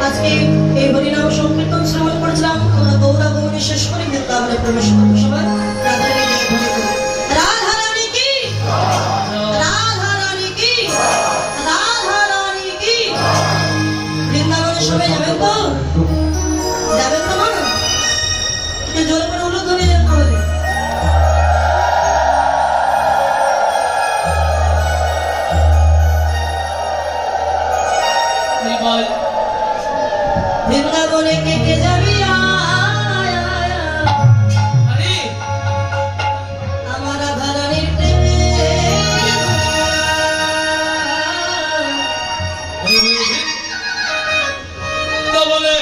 আজকে এই হরিনাম সংকীর্তন শ্রবণ করেছিলাম। আমরা গৌরাগমনে শেষ করে বৃন্দাবনে প্রবেশ করবো। সবাই রাধা রানী কি, রাধা রানী কি, রাধা রানী কি। বৃন্দাবনে সবাই যাবেন তো? যাবেন তো? মানে একটু জোর করে উলু ধরে যেতে হবে। বৃন্দাবনে কে কে যাবি আমার রাধা রানীর প্রেমে। বৃন্দাবনে